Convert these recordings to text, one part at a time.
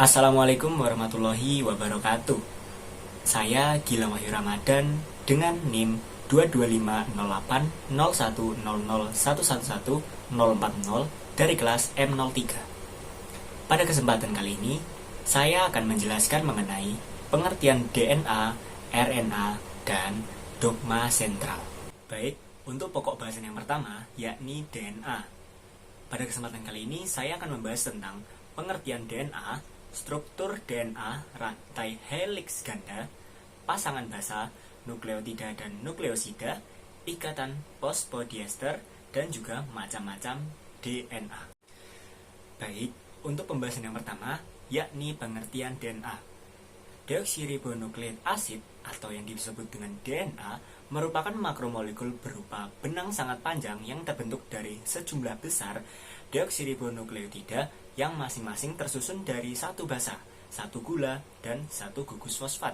Assalamualaikum warahmatullahi wabarakatuh. Saya Gilang Wahyu Ramadan dengan NIM 225080100111040 dari kelas M03. Pada kesempatan kali ini, saya akan menjelaskan mengenai pengertian DNA, RNA, dan dogma sentral. Baik, untuk pokok bahasan yang pertama, yakni DNA. Pada kesempatan kali ini, saya akan membahas tentang pengertian DNA, struktur DNA, rantai helix ganda, pasangan basa, nukleotida dan nukleosida, ikatan fosfodiester, dan juga macam-macam DNA. Baik, untuk pembahasan yang pertama, yakni pengertian DNA. Deoksiribonukleik asid atau yang disebut dengan DNA merupakan makromolekul berupa benang sangat panjang yang terbentuk dari sejumlah besar deoksiribonukleotida yang masing-masing tersusun dari satu basa, satu gula, dan satu gugus fosfat.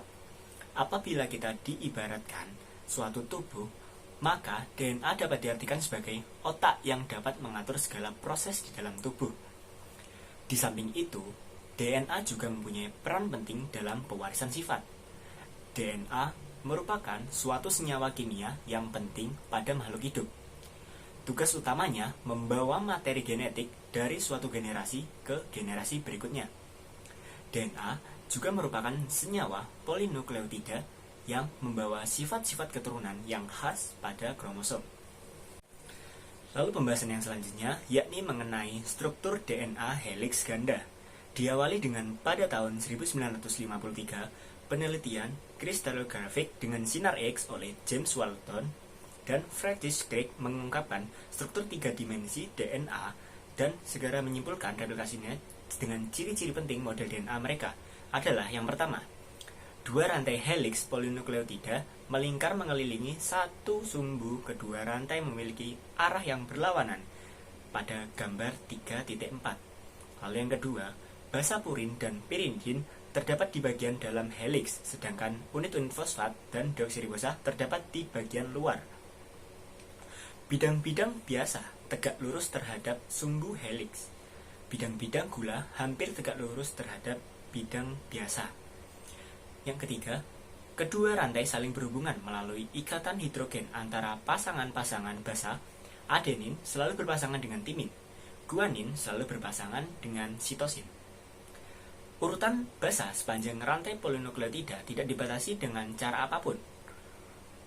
Apabila kita diibaratkan suatu tubuh, maka DNA dapat diartikan sebagai otak yang dapat mengatur segala proses di dalam tubuh. Di samping itu, DNA juga mempunyai peran penting dalam pewarisan sifat. DNA merupakan suatu senyawa kimia yang penting pada makhluk hidup. Tugas utamanya membawa materi genetik dari suatu generasi ke generasi berikutnya. DNA juga merupakan senyawa polinukleotida yang membawa sifat-sifat keturunan yang khas pada kromosom. Lalu pembahasan yang selanjutnya yakni mengenai struktur DNA helix ganda. Diawali dengan pada tahun 1953, penelitian kristalografik dengan sinar X oleh James Walton dan Friedrich Crick mengungkapkan struktur 3 dimensi DNA dan segera menyimpulkan replikasinya dengan ciri-ciri penting model DNA mereka adalah yang pertama, dua rantai helix polinukleotida melingkar mengelilingi satu sumbu, kedua rantai memiliki arah yang berlawanan pada gambar 3.4. Lalu yang kedua, basa purin dan pirimidin terdapat di bagian dalam helix, sedangkan unit-unit fosfat dan deoksiribosa terdapat di bagian luar. Bidang-bidang biasa tegak lurus terhadap sumbu helix. Bidang-bidang gula hampir tegak lurus terhadap bidang biasa. Yang ketiga, kedua rantai saling berhubungan melalui ikatan hidrogen antara pasangan-pasangan basa. Adenin selalu berpasangan dengan timin. Guanin selalu berpasangan dengan sitosin. Urutan basa sepanjang rantai polinukleotida tidak dibatasi dengan cara apapun.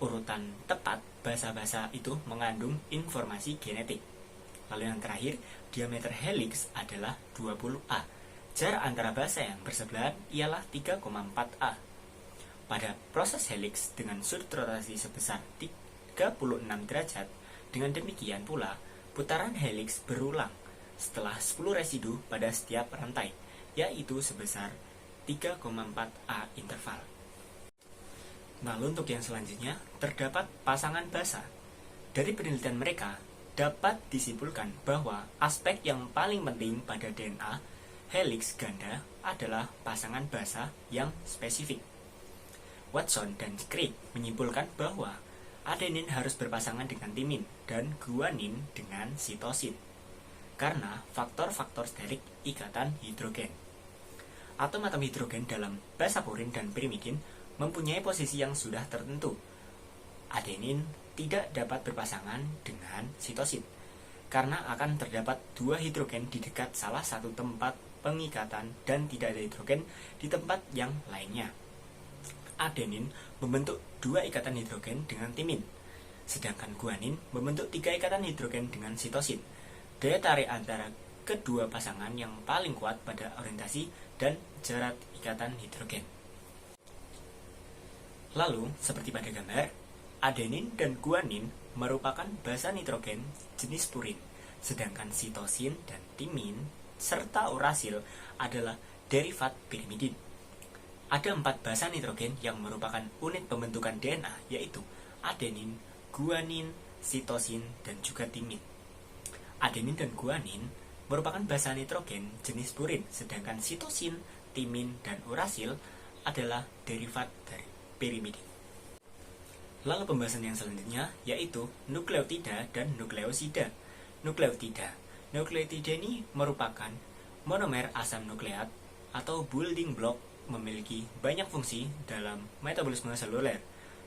Urutan tepat basa-basa itu mengandung informasi genetik. Lalu yang terakhir, diameter helix adalah 20A. Jarak antara basa yang bersebelahan ialah 3,4A. Pada proses helix dengan sudut rotasi sebesar 36 derajat, dengan demikian pula putaran helix berulang setelah 10 residu pada setiap rantai, yaitu sebesar 3,4A interval. Lalu untuk yang selanjutnya, terdapat pasangan basa. Dari penelitian mereka, dapat disimpulkan bahwa aspek yang paling penting pada DNA helix ganda adalah pasangan basa yang spesifik. Watson dan Crick menyimpulkan bahwa adenin harus berpasangan dengan timin dan guanin dengan sitosin karena faktor-faktor sterik ikatan hidrogen. Atom-atom hidrogen dalam basa purin dan pirimidin mempunyai posisi yang sudah tertentu. Adenin tidak dapat berpasangan dengan sitosin karena akan terdapat dua hidrogen di dekat salah satu tempat pengikatan dan tidak ada hidrogen di tempat yang lainnya. Adenin membentuk dua ikatan hidrogen dengan timin, sedangkan guanin membentuk tiga ikatan hidrogen dengan sitosin. Daya tarik antara kedua pasangan yang paling kuat pada orientasi dan jarak ikatan hidrogen. Lalu, seperti pada gambar, adenin dan guanin merupakan basa nitrogen jenis purin, sedangkan sitosin dan timin serta urasil adalah derivat pirimidin. Ada 4 basa nitrogen yang merupakan unit pembentukan DNA, yaitu adenin, guanin, sitosin, dan juga timin. Adenin dan guanin merupakan basa nitrogen jenis purin, sedangkan sitosin, timin, dan urasil adalah derivat dari pirimidin. Lalu pembahasan yang selanjutnya yaitu nukleotida dan nukleosida. Nukleotida ini merupakan monomer asam nukleat atau building block memiliki banyak fungsi dalam metabolisme seluler.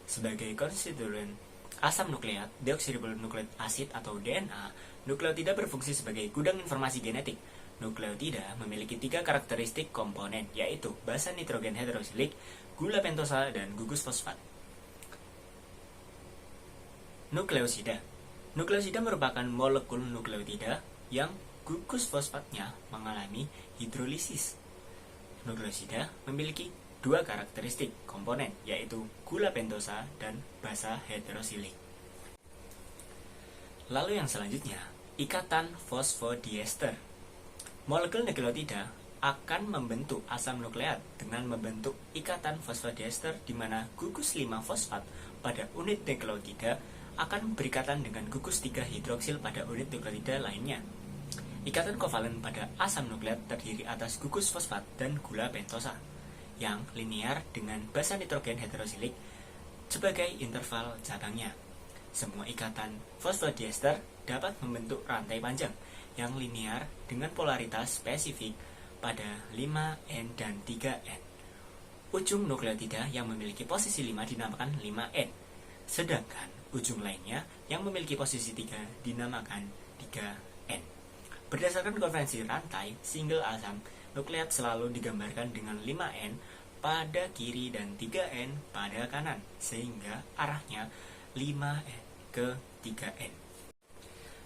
Sebagai konstituen asam nukleat, deoksiribonukleik asid atau DNA, nukleotida berfungsi sebagai gudang informasi genetik. Nukleotida memiliki 3 karakteristik komponen, yaitu basa nitrogen heterosilik, gula pentosa, dan gugus fosfat. Nukleosida. Nukleosida merupakan molekul nukleotida yang gugus fosfatnya mengalami hidrolisis. Nukleosida memiliki 2 karakteristik komponen, yaitu gula pentosa dan basa heterosilik. Lalu yang selanjutnya, ikatan fosfodiester. Molekul nukleotida akan membentuk asam nukleat dengan membentuk ikatan fosfodiester di mana gugus 5 fosfat pada unit nukleotida akan berikatan dengan gugus 3 hidroksil pada unit nukleotida lainnya. Ikatan kovalen pada asam nukleat terdiri atas gugus fosfat dan gula pentosa yang linear dengan basa nitrogen heterosilik sebagai interval cabangnya. Semua ikatan fosfodiester dapat membentuk rantai panjang yang linear dengan polaritas spesifik pada 5N dan 3N. Ujung nukleotida yang memiliki posisi 5 dinamakan 5N, sedangkan ujung lainnya yang memiliki posisi 3 dinamakan 3N. Berdasarkan konvensi rantai, single asam nukleat selalu digambarkan dengan 5N pada kiri dan 3N pada kanan, sehingga arahnya 5N ke 3N.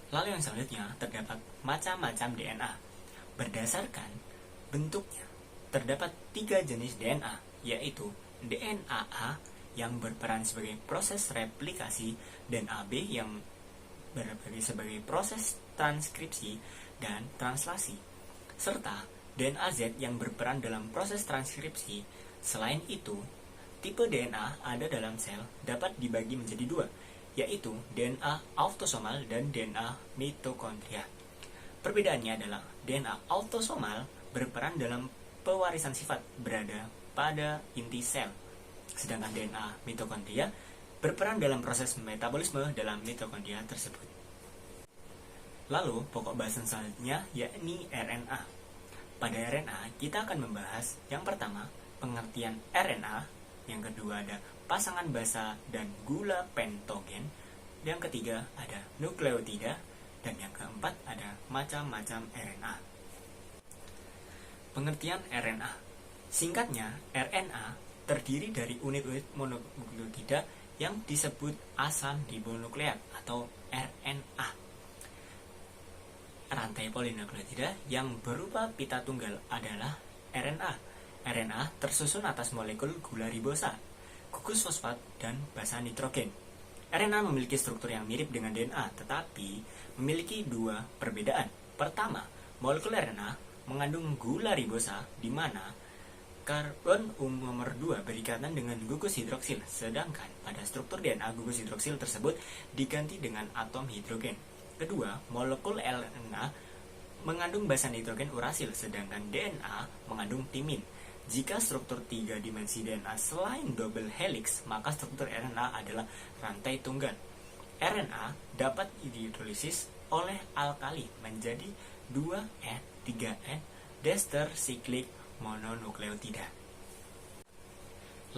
Lalu yang selanjutnya, terdapat macam-macam DNA. Berdasarkan bentuknya, terdapat 3 jenis DNA, yaitu DNA A yang berperan sebagai proses replikasi, DNA B yang berperan sebagai proses transkripsi dan translasi, serta DNA Z yang berperan dalam proses transkripsi. Selain itu, tipe DNA ada dalam sel dapat dibagi menjadi 2, yaitu DNA autosomal dan DNA mitokondria. Perbedaannya adalah DNA autosomal berperan dalam pewarisan sifat berada pada inti sel, sedangkan DNA mitokondria berperan dalam proses metabolisme dalam mitokondria tersebut. Lalu, pokok bahasan selanjutnya yakni RNA. Pada RNA, kita akan membahas yang pertama, pengertian RNA, yang kedua ada pasangan basa dan gula pentogen, yang ketiga ada nukleotida, dan yang keempat ada macam-macam RNA. Pengertian RNA. Singkatnya, RNA terdiri dari unit-unit mononukleotida yang disebut asam ribonukleat atau RNA. Rantai polinukleotida yang berupa pita tunggal adalah RNA. RNA tersusun atas molekul gula ribosa, gugus fosfat, dan basa nitrogen. RNA memiliki struktur yang mirip dengan DNA, tetapi memiliki 2 perbedaan. Pertama, molekul RNA mengandung gula ribosa, di mana karbon nomor 2 berikatan dengan gugus hidroksil, sedangkan pada struktur DNA gugus hidroksil tersebut diganti dengan atom hidrogen. Kedua, molekul RNA mengandung basa nitrogen urasil, sedangkan DNA mengandung timin. Jika struktur 3 dimensi DNA selain double helix, maka struktur RNA adalah rantai tunggal. RNA dapat dihidrolisis oleh alkali menjadi 2N, 3N, diester siklik mononukleotida.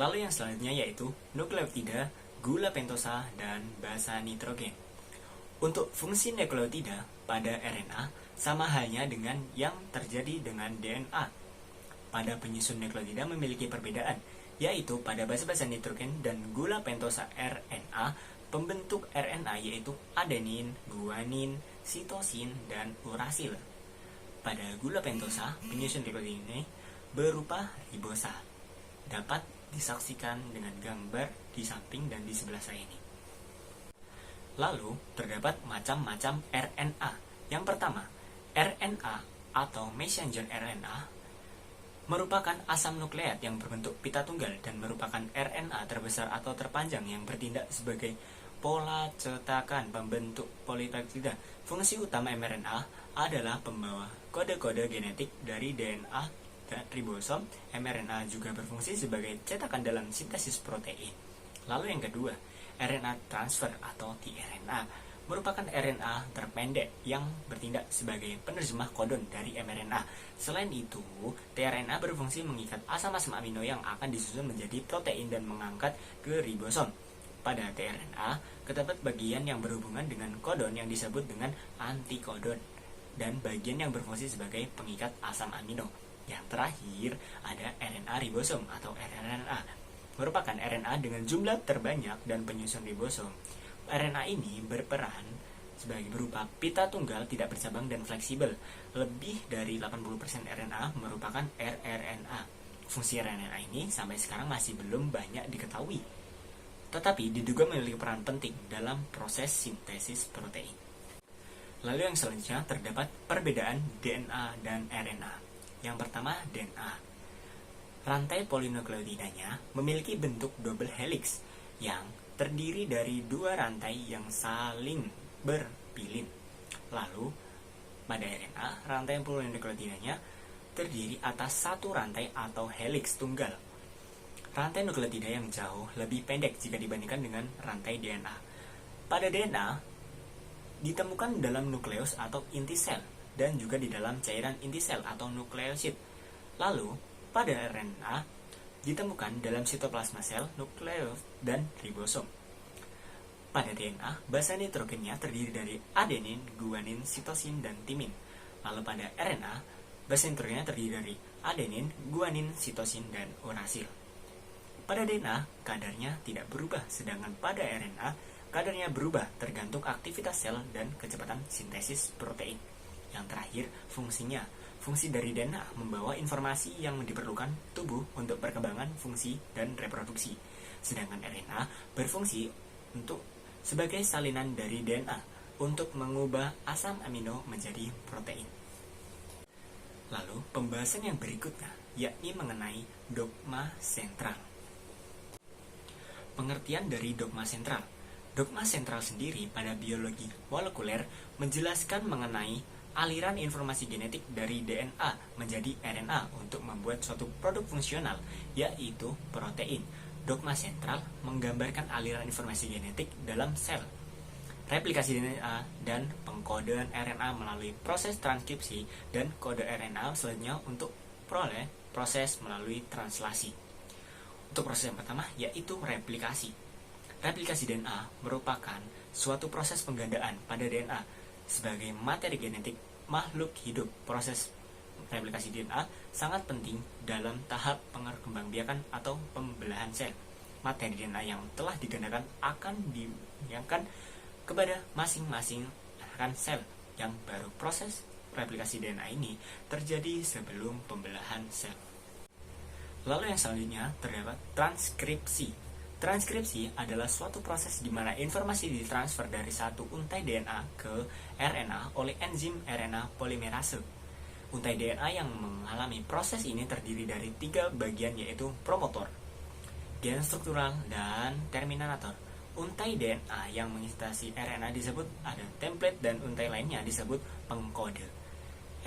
Lalu yang selanjutnya yaitu nukleotida, gula pentosa, dan basa nitrogen. Untuk fungsi nukleotida pada RNA sama halnya dengan yang terjadi dengan DNA. Pada penyusun nukleotida memiliki perbedaan, yaitu pada basa-basa nitrogen dan gula pentosa RNA, pembentuk RNA yaitu adenin, guanin, sitosin, dan urasil. Pada gula pentosa, penyusun nukleotida ini berupa ribosa. Dapat disaksikan dengan gambar di samping dan di sebelah saya ini. Lalu, terdapat macam-macam RNA. Yang pertama, RNA atau messenger RNA merupakan asam nukleat yang berbentuk pita tunggal dan merupakan RNA terbesar atau terpanjang yang bertindak sebagai pola cetakan pembentuk polipeptida. Fungsi utama mRNA adalah pembawa kode-kode genetik dari DNA dan ribosom. mRNA juga berfungsi sebagai cetakan dalam sintesis protein. Lalu yang kedua, RNA transfer atau tRNA merupakan RNA terpendek yang bertindak sebagai penerjemah kodon dari mRNA. Selain itu, tRNA berfungsi mengikat asam-asam amino yang akan disusun menjadi protein dan mengangkat ke ribosom. Pada tRNA, terdapat bagian yang berhubungan dengan kodon yang disebut dengan antikodon dan bagian yang berfungsi sebagai pengikat asam amino. Yang terakhir, ada RNA ribosom atau rRNA, merupakan RNA dengan jumlah terbanyak dan penyusun ribosom. RNA ini berperan sebagai berupa pita tunggal tidak bercabang dan fleksibel. Lebih dari 80% RNA merupakan rRNA. Fungsi RNA ini sampai sekarang masih belum banyak diketahui, tetapi diduga memiliki peran penting dalam proses sintesis protein. Lalu yang selanjutnya terdapat perbedaan DNA dan RNA. Yang pertama, DNA. Rantai polinukleotidanya memiliki bentuk double helix yang terdiri dari dua rantai yang saling berpilin. Lalu, pada RNA, rantai polinukleotidanya terdiri atas satu rantai atau helix tunggal. Rantai nukleotida yang jauh lebih pendek jika dibandingkan dengan rantai DNA. Pada DNA, ditemukan dalam nukleus atau inti sel dan juga di dalam cairan inti sel atau nukleosid. Lalu, pada RNA, ditemukan dalam sitoplasma sel, nukleus, dan ribosom. Pada DNA, basa nitrogennya terdiri dari adenin, guanin, sitosin, dan timin. Lalu pada RNA, basa nitrogennya terdiri dari adenin, guanin, sitosin, dan urasil. Pada DNA, kadarnya tidak berubah, sedangkan pada RNA, kadarnya berubah tergantung aktivitas sel dan kecepatan sintesis protein. Yang terakhir, fungsinya. Fungsi dari DNA membawa informasi yang diperlukan tubuh untuk perkembangan fungsi dan reproduksi. Sedangkan RNA berfungsi untuk sebagai salinan dari DNA untuk mengubah asam amino menjadi protein. Lalu, pembahasan yang berikutnya yakni mengenai dogma sentral. Pengertian dari dogma sentral. Dogma sentral sendiri pada biologi molekuler menjelaskan mengenai aliran informasi genetik dari DNA menjadi RNA untuk membuat suatu produk fungsional, yaitu protein. Dogma sentral menggambarkan aliran informasi genetik dalam sel, replikasi DNA, dan pengkodean RNA melalui proses transkripsi dan kode RNA selanjutnya untuk proses melalui translasi. Untuk proses yang pertama yaitu replikasi. Replikasi DNA merupakan suatu proses penggandaan pada DNA sebagai materi genetik makhluk hidup. Proses replikasi DNA sangat penting dalam tahap pengembangbiakan atau pembelahan sel. Materi DNA yang telah digandakan akan dinyatakan kepada masing-masing rekan sel yang baru. Proses replikasi DNA ini terjadi sebelum pembelahan sel. Lalu yang selanjutnya terdapat transkripsi. Transkripsi adalah suatu proses di mana informasi ditransfer dari satu untai DNA ke RNA oleh enzim RNA polimerase. Untai DNA yang mengalami proses ini terdiri dari 3 bagian yaitu promotor, gen struktural, dan terminator. Untai DNA yang menginstansi RNA disebut ada template dan untai lainnya disebut pengkode.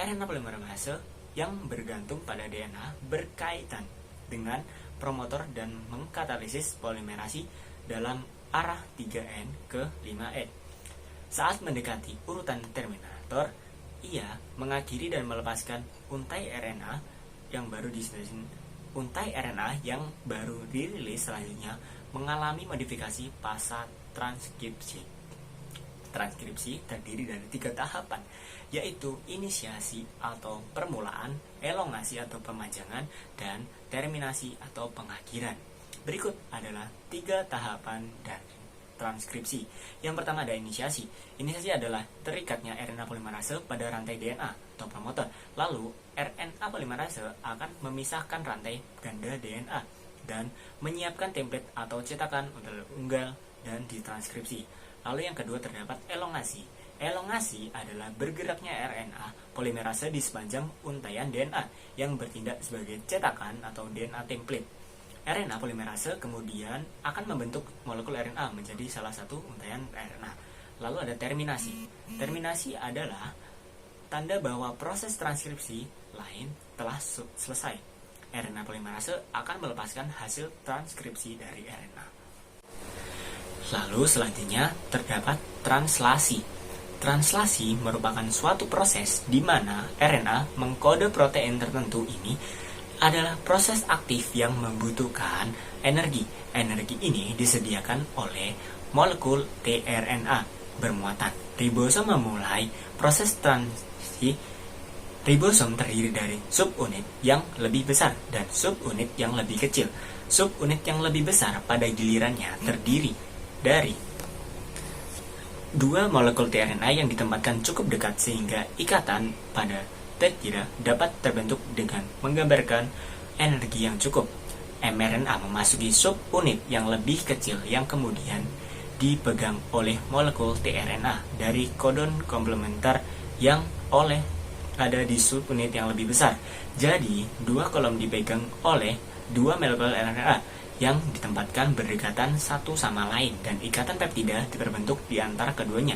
RNA polimerase yang bergantung pada DNA berkaitan dengan promotor dan mengkatalisis polimerasi dalam arah 3N ke 5N. Saat mendekati urutan terminator, ia mengakhiri dan melepaskan untai RNA yang baru disintesis. Untai RNA yang baru dirilis selanjutnya mengalami modifikasi pasca transkripsi. Transkripsi terdiri dari 3 tahapan, yaitu inisiasi atau permulaan, elongasi atau pemajangan, dan terminasi atau pengakhiran. Berikut adalah 3 tahapan dari transkripsi. Yang pertama ada inisiasi. Inisiasi adalah terikatnya RNA polimerase pada rantai DNA atau promotor. Lalu, RNA polimerase akan memisahkan rantai ganda DNA dan menyiapkan template atau cetakan unggal dan ditranskripsi. Lalu yang kedua terdapat elongasi. Elongasi adalah bergeraknya RNA polimerase di sepanjang untaian DNA yang bertindak sebagai cetakan atau DNA template. RNA polimerase kemudian akan membentuk molekul RNA menjadi salah satu untaian RNA. Lalu ada terminasi. Terminasi adalah tanda bahwa proses transkripsi lain telah selesai. RNA polimerase akan melepaskan hasil transkripsi dari RNA. Lalu selanjutnya terdapat translasi. Translasi merupakan suatu proses di mana RNA mengkode protein tertentu. Ini adalah proses aktif yang membutuhkan energi. Energi ini disediakan oleh molekul tRNA bermuatan. Ribosom memulai proses translasi. Ribosom terdiri dari subunit yang lebih besar dan subunit yang lebih kecil. Subunit yang lebih besar pada gilirannya terdiri dari dua molekul tRNA yang ditempatkan cukup dekat sehingga ikatan pada tidak dapat terbentuk dengan menggambarkan energi yang cukup. mRNA memasuki subunit yang lebih kecil yang kemudian dipegang oleh molekul tRNA dari kodon komplementer yang ada di subunit yang lebih besar. Jadi, dua kolom dipegang oleh dua molekul RNA yang ditempatkan berdekatan satu sama lain dan ikatan peptida terbentuk di antara keduanya.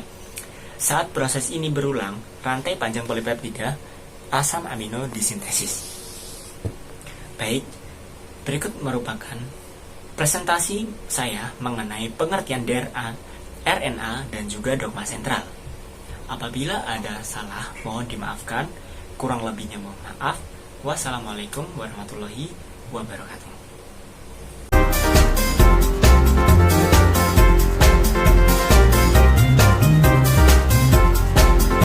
Saat proses ini berulang, rantai panjang polipeptida asam amino disintesis. Baik, berikut merupakan presentasi saya mengenai pengertian RNA dan juga dogma sentral. Apabila ada salah, mohon dimaafkan. Kurang lebihnya mohon maaf. Wassalamualaikum warahmatullahi wabarakatuh.